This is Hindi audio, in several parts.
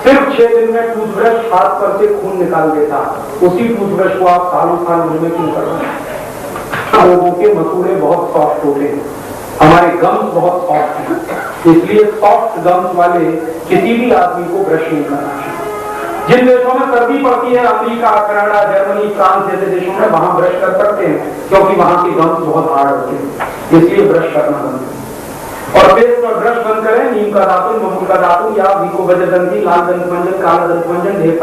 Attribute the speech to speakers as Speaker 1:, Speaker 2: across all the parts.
Speaker 1: सिर्फ 6 दिन में टूथब्रश हाथ पर से खून निकाल देता, उसी टूथब्रश को आप सालों साल मुंह में क्यों कर रहे हैं? लोगों के मसूड़े बहुत सॉफ्ट होते हैं, हमारे गम्स बहुत सॉफ्ट हैं, इसलिए सॉफ्ट गम्स वाले किसी भी आदमी को ब्रश नहीं करना चाहिए। जिन देशों में सर्दी पड़ती है, अमेरिका, कनाडा, जर्मनी, फ्रांस जैसे देशों में, वहां ब्रश कर सकते हैं क्योंकि वहां के गम्स बहुत हार्ड होते हैं, इसलिए ब्रश करना बंद करें। और पेस्ट और ब्रश बंद करें। नीम का दातुन, महुल का दातुन या विको वज्रदंती, लाल दंतमंजन, काला दंतमंजन, ढेर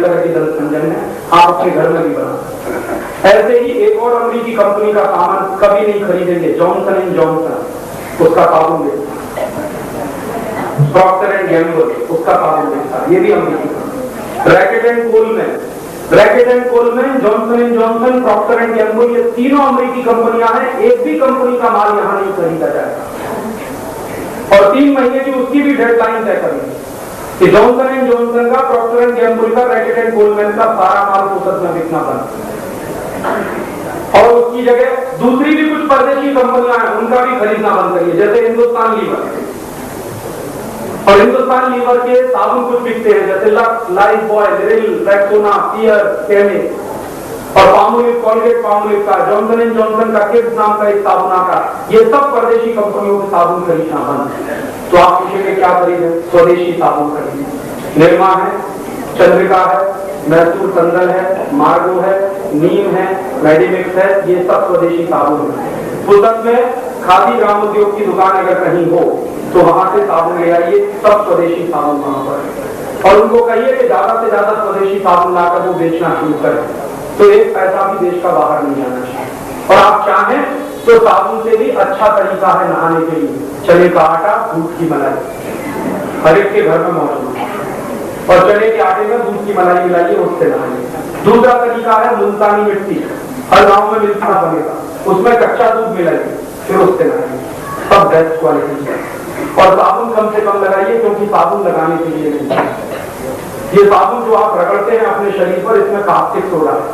Speaker 1: तरह के दंतमंजन है, आप अपने घर में भी बना सकते हैं। ऐसे ही एक और अमेरिकी कंपनी का सामान कभी नहीं खरीदेंगे, जॉनसन एंड जॉनसन, उसका साबुन बेचता, प्रॉक्टर एंड गैम्बल उसका साबुन बेचता, ये भी अमेरिकी company. Reckitt and Colman, Johnson and Johnson, Procter and Gamble, ये तीनों अमेरिकी कंपनियां हैं। एक भी कंपनी का माल यहां नहीं खरीदा जाएगा और 3 महीने की उसकी भी डेडलाइन तय करेंगे कि जॉनसन एंड जॉनसन का, प्रॉक्टर एंड गैम्बल का, ब्रैकेट एंड कोलमैन का सारा माल फुर्सत में बिकना बंद, और उसकी जगह दूसरी भी कुछ परदेशी कंपनियां हैं, उनका भी खरीदना बंद करिए, जैसे हिंदुस्तान लीवर। और हिंदुस्तान लीवर के साबुन कुछ बिकते हैं, जैसे Lux, Lifebuoy, Liril, Rexona, Pear, केमिक, और पामोलिव, कॉलगेट पामोलिव का, जॉनसन एंड जॉनसन का, किड्स नाम का एक साबुन आता है, ये सब परदेशी कंपनियों के साबुन खरीदना बंद। तो आप पूछेंगे क्या खरीदें? स्वदेशी साबुन खरीदें। निर्मा है, चंद्रिका है, मैसूर संदल है, मार्गो है, नीम है, मेडिमिक्स है, ये सब स्वदेशी साबुन है। पुस्तक में खादी ग्रामोद्योग की दुकान अगर कहीं हो तो वहां से साबुन ले आइए, सब स्वदेशी साबुन वहां पर है, और उनको कहिए कि ज्यादा से ज्यादा स्वदेशी साबुन लाकर वो बेचना शुरू करें, तो एक पैसा भी देश का बाहर नहीं जाना चाहिए। और आप चाहें तो साबुन से भी अच्छा तरीका है नहाने के लिए, चने का आटा, दूध की मलाई, हर एक के घर में मौजूद है, और चने के आटे में दूध की मलाई मिलाइए, उससे नहाइए। दूसरा तरीका है मुल्तानी मिट्टी, हर गांव में मिलता बनेगा, उसमें कच्चा दूध मिलाइए, फिर उससे नहाइए, सब बेस्ट क्वालिटी है। और साबुन कम से कम लगाइए, क्योंकि साबुन लगाने के लिए नहीं, ये साबुन जो आप रगड़ते हैं अपने शरीर पर, इसमें कास्टिक सोडा है,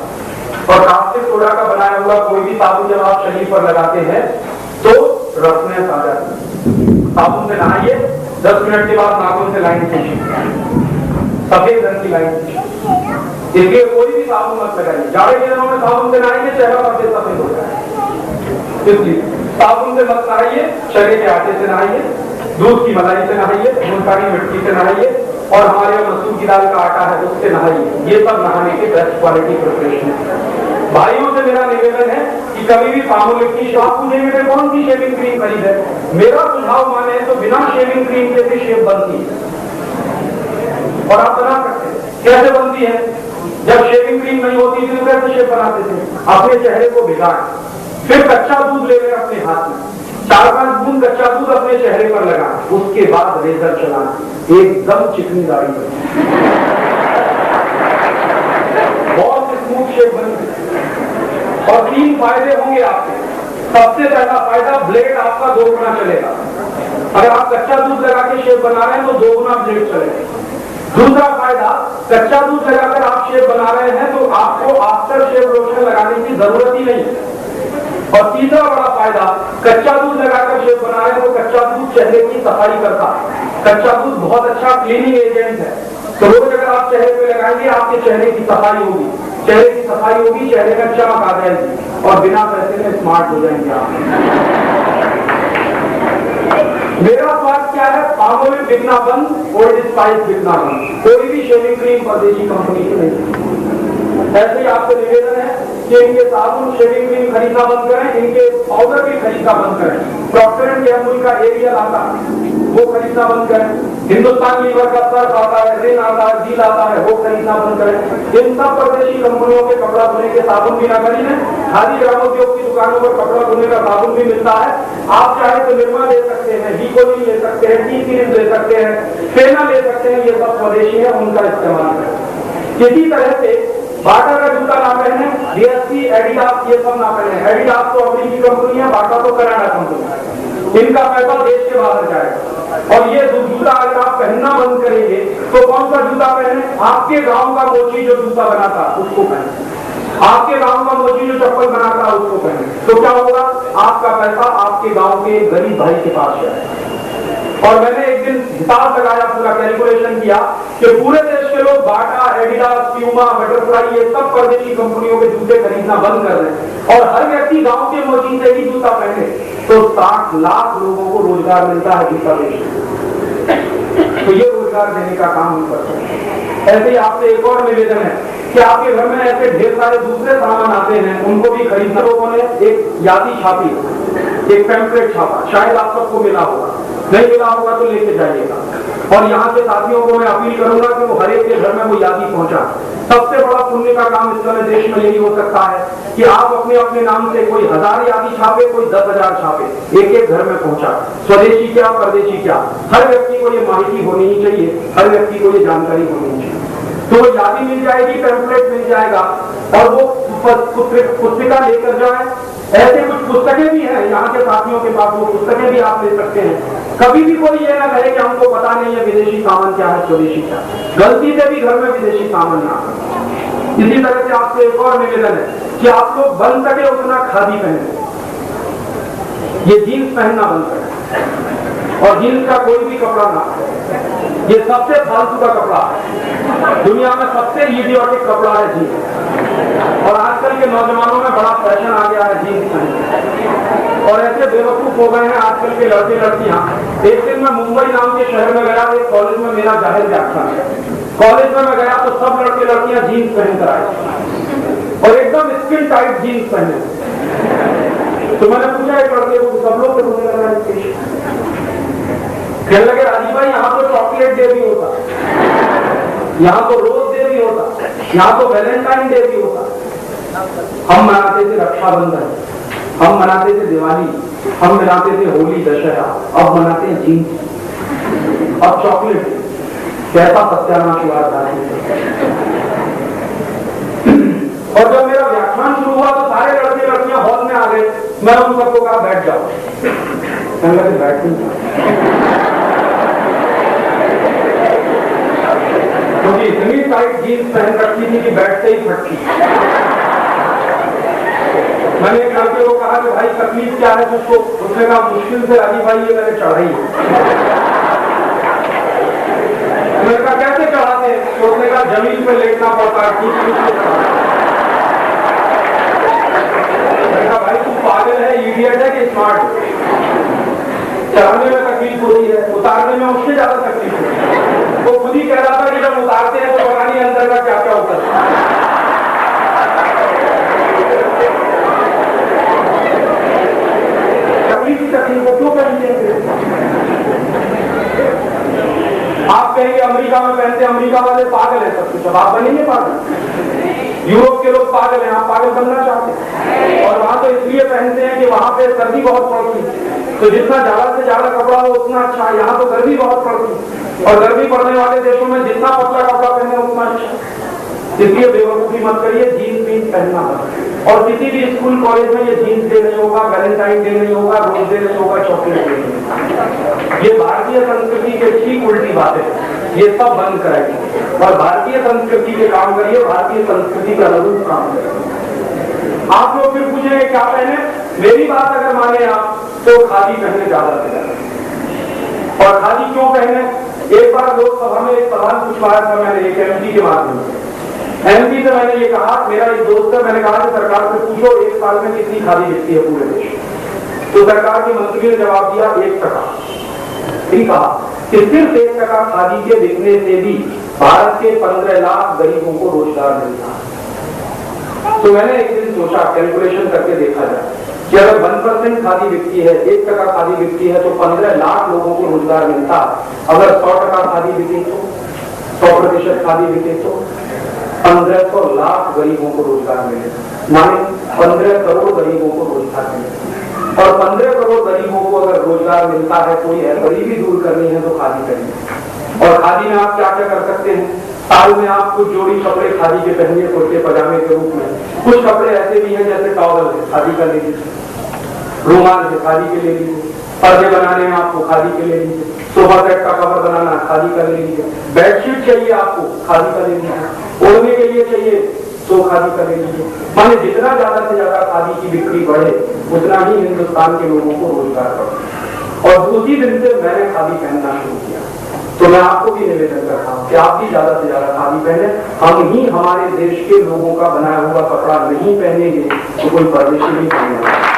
Speaker 1: और कास्टिक सोडा का बनाया हुआ कोई भी साबुन जब आप शरीर पर लगाते हैं तो रफनेस आ जाती है। साबुन से नहाइए, 10 मिनट के बाद नाखून से लाइन खींचिए, सफेद रंग की लाइन खींचिए। इसलिए कोई भी साबुन मत लगाइए, जाड़े के दिनों में साबुन से नहाइए, चेहरा सफेद हो जाए, इसलिए साबुन से मत नहाइए, चने के आटे से नहाइए, दूध की मलाई से नहाइए, मुल्तानी मिट्टी से नहाइए, और हमारे यहाँ मसूर की दाल का आटा है उससे नहाइए। ये सब नहाने के बेस्ट क्वालिटी प्रिपरेशन है। भाइयों से मेरा निवेदन है कि कभी भी पामोलिव की, आप पूछेंगे कौन सी शेविंग क्रीम खरीदे, मेरा सुझाव माने तो बिना शेविंग क्रीम के भी शेव बनती है, और आप बना सकते हैं। कैसे बनती है? जब शेविंग क्रीम नहीं होती थी तो कैसे शेव बनाते थे? अपने चेहरे को भिगाएं, फिर कच्चा दूध ले लें अपने हाथ में, 4-5 बूंद कच्चा दूध अपने चेहरे पर लगाएं, उसके बाद रेजर चलाएं, एकदम चिकनी दाढ़ी बनी, बहुत स्मूथ शेप बनी। और 3 फायदे होंगे आपके। सबसे पहला फायदा, ब्लेड आपका 2 गुना चलेगा। अगर आप कच्चा दूध लगा के शेप बना रहे हैं तो 2 गुना ब्लेड चलेगा। दूसरा फायदा, कच्चा दूध लगाकर आप शेप बना रहे हैं तो आपको आफ्टर शेव लोशन लगाने की जरूरत ही नहीं। और तीसरा बड़ा फायदा, कच्चा दूध लगाकर शेव बना रहे हैं तो कच्चा दूध चेहरे की सफाई करता है। कच्चा दूध बहुत अच्छा क्लीनिंग एजेंट है, तो रोज अगर आप चेहरे पे लगाएंगे आपके चेहरे की सफाई होगी, चेहरे की सफाई होगी, चेहरे में चमक आ जाएगी, और बिना पैसे में स्मार्ट हो जाएंगे आप। मेरा स्वाद क्या है? पामोलिव बिकना बंद, ओल्ड स्पाइस बिकना बंद, कोई भी शेविंग क्रीम परदेशी कंपनी की नहीं। ऐसे ही आपसे निवेदन है कि इनके साबुन, शेविंग क्रीम खरीदना बंद करें, इनके पाउडर भी खरीदना बंद करें। प्रॉक्टर एंड गैम्बल का एरियल आता है वो खरीदना बंद करें। हिंदुस्तान लीवर का सर्फ आता है, रिन आता है, जील आता है, वो खरीदना बंद करें। इन सब परदेशी कंपनियों के कपड़ा धोने के साबुन भी ना खरीदें। खादी ग्रामोद्योग की दुकानों पर कपड़ा धोने का साबुन भी मिलता है, आप चाहे तो निर्मा ले सकते हैं, हीकोलिन ले सकते हैं, टी सीरीज ले सकते हैं, फेना ले सकते हैं, ये सब स्वदेशी है, उनका इस्तेमाल करें। इसी तरह से बाटा का जूता ना पहने, DSP, एडिडास ये सब ना पहने। एडिडास तो अमेरिकी कंपनी है, बाटा तो कनाडा कंपनी है, इनका पैसा देश के बाहर जाएगा। और ये जूता अगर आप पहनना बंद करेंगे तो कौन सा जूता पहने? आपके गांव का मोची जो जूता बनाता उसको पहने, आपके गांव का मोची जो चप्पल बनाता है उसको पहने। तो क्या होगा? आपका पैसा आपके गांव के गरीब भाई के पास जाएगा। और मैंने एक दिन हिसाब लगाया, पूरा कैलकुलेशन किया कि पूरे देश के लोग बाटा, एडिडास, प्यूमा, बटरफ्लाई ये सब परदेशी कंपनियों के जूते खरीदना बंद कर रहे हैं और हर व्यक्ति गांव के मोची से ही जूता पहने, तो 60 लाख लोगों को रोजगार मिलता है जूता बेचने। तो ये रोजगार देने का काम हम करते हैं। ऐसे ही आपसे एक और निवेदन है कि आपके घर में ऐसे ढेर सारे दूसरे सामान आते हैं, उनको भी खरीदना। लोगों ने एक यादी छापी, एक पैम्फलेट छापा, शायद आप सबको मिला होगा, नहीं मिला होगा तो लेके जाइएगा। और यहाँ के साथियों को मैं अपील करूंगा कि वो हर एक के घर में वो यादी पहुंचा। सबसे बड़ा पुण्य का काम इस समय देश में यही हो सकता है कि आप अपने अपने नाम से कोई 1000 यादी छापे, कोई 10,000 छापे, एक एक घर में पहुंचा। स्वदेशी क्या, परदेशी क्या, हर व्यक्ति को ये माहिती होनी ही चाहिए, हर व्यक्ति को ये जानकारी होनी चाहिए। तो वो यादी मिल जाएगी, पैम्फलेट मिल जाएगा और वो पुस्तिका लेकर जाए। ऐसे कुछ पुस्तकें भी हैं यहाँ के साथियों के पास, वो पुस्तकें भी आप ले सकते हैं। कभी भी कोई ये ना कहे कि हमको पता नहीं है विदेशी सामान क्या है, स्वदेशी क्या। गलती से भी घर में विदेशी सामान ना आए। इसी तरह से आपसे एक और निवेदन है कि आप लोग बन सके उतना खादी पहने, ये जीन्स पहनना बंद करें और जीन्स का कोई भी कपड़ा ना, ये सबसे फालतू का कपड़ा है। दुनिया में सबसे इडियोटिक कपड़ा है जीन्स, और आजकल के नौजवानों में बड़ा फैशन आ गया है जीन्स पहनने, और ऐसे बेवकूफ हो गए हैं आजकल के लड़के लड़कियां। एक दिन मैं मुंबई नाम के शहर में गया, एक कॉलेज में मेरा जाहिर व्याख्यान है। कॉलेज में मैं गया तो सब लड़के लड़कियां जीन्स पहन कर आए और एकदम स्किन टाइट जीन्स पहने। तो मैंने पूछा एक लड़के को, सब लोग तो होने लगा, कहने लगे राजीव भाई यहाँ तो चॉकलेट डे भी होता, यहाँ तो रोज डे भी होता, यहाँ तो वैलेंटाइन डे भी होता। हम मनाते थे रक्षाबंधन, हम मनाते थे दिवाली, हम मनाते थे होली, दशहरा, अब मनाते हैं जीन्स, अब चॉकलेट। कैसा सत्यानाश हुआ था। और जब मेरा व्याख्यान शुरू हुआ तो सारे लड़के लड़कियां हॉल में आ गए। मैं उन सबको कहा बैठ जाओ, बैठ नहीं, क्योंकि इतनी टाइट जीन्स पहन रखी थी कि बैठते ही फटती। मैंने एक लड़के को कहा कि भाई तकलीफ क्या है तुझको? उसने कहा मुश्किल से राजी भाई ये मैंने चढ़ाई है। मैंने कहा कैसे चढ़ाते? तो उसने कहा जमीन पे लेटना पड़ता है। मैंने कहा भाई तू पागल है, इडियट है कि स्मार्ट? चढ़ाने में तकलीफ होती है, उतारने में उससे ज्यादा तकलीफ होती है। वो खुद ही कह रहा था कि जब उतारते हैं तो पता नहीं अंदर का क्या क्या होता है। तकलीफ को क्यों पहनते हैं? आप कहेंगे अमेरिका में पहनते, अमेरिका वाले पागल है सब कुछ, आप बनेंगे पागल। यूरोप के लोग पागल हैं, आप पागल बनना चाहते हैं। और वहां तो इसलिए पहनते हैं कि वहां पे सर्दी बहुत पड़ती है, तो जितना ज्यादा से ज्यादा कपड़ा हो उतना अच्छा। यहाँ तो गर्मी बहुत पड़ती है, और गर्मी पड़ने वाले देशों में जितना पतला कपड़ा पहने उतना अच्छा। इसलिए बेवकूफी मत करिए, जीन्स वीन्स पहनना मत। और किसी भी स्कूल कॉलेज में ये जीन्स डे नहीं होगा, वैलेंटाइन डे नहीं होगा, रोज डे नहीं होगा, चॉकलेट डे नहीं होगा। ये भारतीय संस्कृति के ठीक उल्टी बात है, ये सब बंद कराइए और भारतीय संस्कृति के काम करिए, भारतीय संस्कृति का अनुरूप काम करिए। आप लोग फिर पूछेंगे क्या पहने? मेरी बात अगर माने आप तो खादी पहने ज्यादा से ज्यादा। और खादी क्यों पहने? एक बार लोकसभा में एक सवाल पूछवाया था मैंने एक एमपी के माध्यम से। एमपी से मैंने ये कहा, मेरा एक दोस्त है, मैंने कहा कि सरकार से पूछो एक साल में कितनी खादी बिकती है पूरे देश। तो सरकार के मंत्री ने जवाब दिया 1%। ठीक कहा कि सिर्फ 1% खादी के बिकने से भी भारत के 15 लाख गरीबों को रोजगार मिलता है। तो मैंने एक दिन सोचा, कैलकुलेशन करके देखा जाए कि अगर 1% खादी बिकती है, 1% खादी बिकती है, तो 15 लाख लोगों को रोजगार मिलता है। अगर 100% खादी बिके तो, 100% खादी बिके तो 1500 लाख गरीबों को रोजगार मिले, माने 15 करोड़ गरीबों को रोजगार मिले। और 15 करोड़ गरीबों को अगर रोजगार मिलता है, कोई गरीबी दूर करनी है तो खादी करिए। और खादी में आप क्या क्या कर सकते हैं? साल में आप कुछ जोड़ी कपड़े खादी के पहनिए, कुर्ते पजामे के रूप में। कुछ कपड़े ऐसे भी हैं जैसे टॉवल है, खादी का ले लीजिए, रुमाल है, खादी के ले लीजिए, पर्दे बनाने में आपको खादी के ले लीजिए, सोफा सेट का कवर बनाना खादी का ले लीजिए, बेडशीट चाहिए आपको खादी का ले लीजिए, ओढ़ने के लिए चाहिए तो खादी का ले लीजिए। माने जितना ज्यादा से ज्यादा खादी की बिक्री बढ़े उतना ही हिंदुस्तान के लोगों को रोजगार बढ़े। और उसी दिन से मैंने खादी पहनना शुरू किया। तो मैं आपको भी निवेदन करता हूँ कि आप भी ज्यादा से ज्यादा खादी पहने। हम ही हमारे देश के लोगों का बनाया हुआ कपड़ा नहीं पहनेंगे तो कोई परदेशी नहीं पहनेगा।